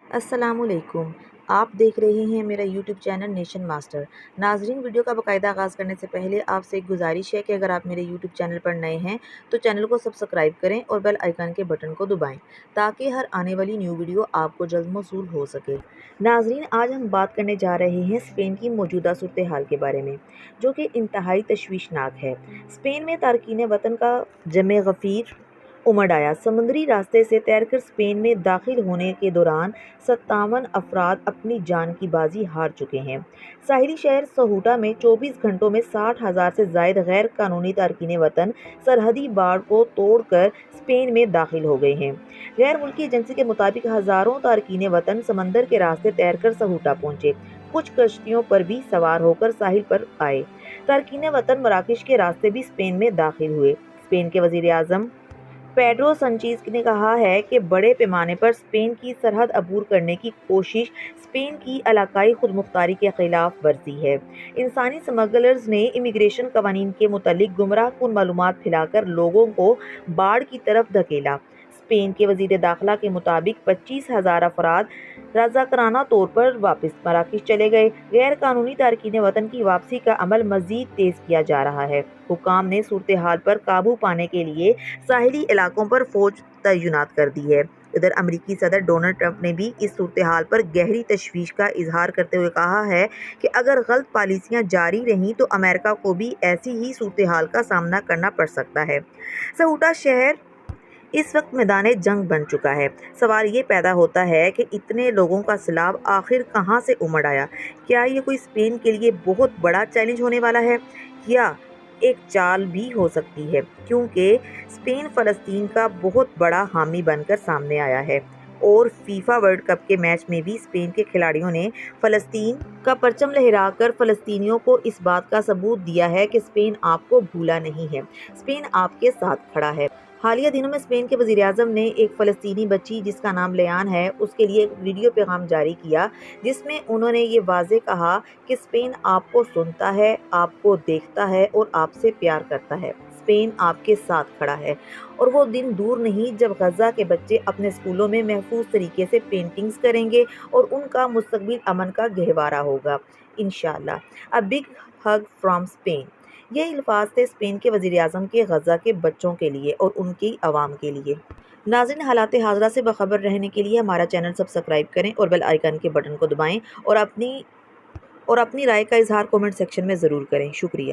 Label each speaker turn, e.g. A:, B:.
A: अस्सलामुअलैकुम। आप देख रहे हैं मेरा यूट्यूब चैनल नेशन मास्टर। नाजरीन, वीडियो का बाकायदा आगाज़ करने से पहले आपसे एक गुजारिश है कि अगर आप मेरे यूट्यूब चैनल पर नए हैं तो चैनल को सब्सक्राइब करें और बेल आइकन के बटन को दबाएं ताकि हर आने वाली न्यू वीडियो आपको जल्द मौसूल हो सके। नाजरीन, आज हम बात करने जा रहे हैं स्पेन की मौजूदा सूरत हाल के बारे में, जो कि इंतहाई तशवीशनाक है। स्पेन में तारकीन वतन का जमे गफ़ीर उमड़ आया। समुद्री रास्ते से तैरकर स्पेन में दाखिल होने के दौरान 57 अफराद अपनी जान की बाजी हार चुके हैं। साहिली शहर सहूटा में 24 घंटों में 60,000 से जायद गैर कानूनी तारकीन वतन सरहदी बाड़ को तोड़कर स्पेन में दाखिल हो गए हैं। गैर मुल्की एजेंसी के मुताबिक हज़ारों तारकीन वतन समंदर के रास्ते तैरकर सहूटा पहुंचे। कुछ कश्तियों पर भी सवार होकर साहिल पर आए। तारकीन वतन मराकश के रास्ते भी स्पेन में दाखिल हुए। स्पेन के वज़ीर आज़म पेड्रो संचेज ने कहा है कि बड़े पैमाने पर स्पेन की सरहद अबूर करने की कोशिश स्पेन की इलाकाई खुदमुख्तारी के खिलाफ वर्जी है। इंसानी स्मगलर्स ने इमिग्रेशन कवानीन के मुतालिक गुमराह कुन मालूमात फैलाकर लोगों को बाढ़ की तरफ धकेला। स्पेन के वजीर दाखिला के मुताबिक 25,000 अफराद रज़ाकराना तौर पर वापस मराकश चले गए। गैर कानूनी तारकीन वतन की वापसी का अमल मजीद तेज किया जा रहा है। हुकाम ने सूरत हाल पर काबू पाने के लिए साहिली इलाकों पर फौज तैनात कर दी है। इधर अमेरिकी सदर डोनाल्ड ट्रंप ने भी इस सूरत हाल पर गहरी तशवीश का इजहार करते हुए कहा है कि अगर गलत पॉलिसियां जारी रहीं तो अमेरिका को भी ऐसी ही सूरत हाल का सामना करना पड़ सकता है। सहूटा शहर इस वक्त मैदान जंग बन चुका है। सवाल ये पैदा होता है कि इतने लोगों का सैलाब आखिर कहां से उमड़ आया। क्या ये कोई स्पेन के लिए बहुत बड़ा चैलेंज होने वाला है, या एक चाल भी हो सकती है, क्योंकि स्पेन फ़लस्तीन का बहुत बड़ा हामी बनकर सामने आया है और फीफा वर्ल्ड कप के मैच में भी स्पेन के खिलाड़ियों ने फ़लस्तीन का परचम लहराकर फ़लस्तीनियों को इस बात का सबूत दिया है कि स्पेन आपको भूला नहीं है, स्पेन आपके साथ खड़ा है। हालिया दिनों में स्पेन के वज़ीर आज़म ने एक फ़लस्तीनी बच्ची जिसका नाम लियान है, उसके लिए एक वीडियो पैगाम जारी किया, जिसमें उन्होंने ये वाज़ेह कहा कि स्पेन आपको सुनता है, आपको देखता है और आपसे प्यार करता है। स्पेन आपके साथ खड़ा है और वो दिन दूर नहीं जब गज़ा के बच्चे अपने स्कूलों में महफूज तरीके से पेंटिंग्स करेंगे और उनका मुस्तकबिल अमन का गहवारा होगा इंशाअल्लाह। A big hug from Spain. ये अल्फाज थे स्पेन के वज़ीर आज़म के गज़ा के बच्चों के लिए और उनकी आवाम के लिए। नाज़रीन, हालात हाज़िरा से बाखबर रहने के लिए हमारा चैनल सब्सक्राइब करें और बेल आइकन के बटन को दबाएं और अपनी राय का इजहार कमेंट सेक्शन में ज़रूर करें। शुक्रिया।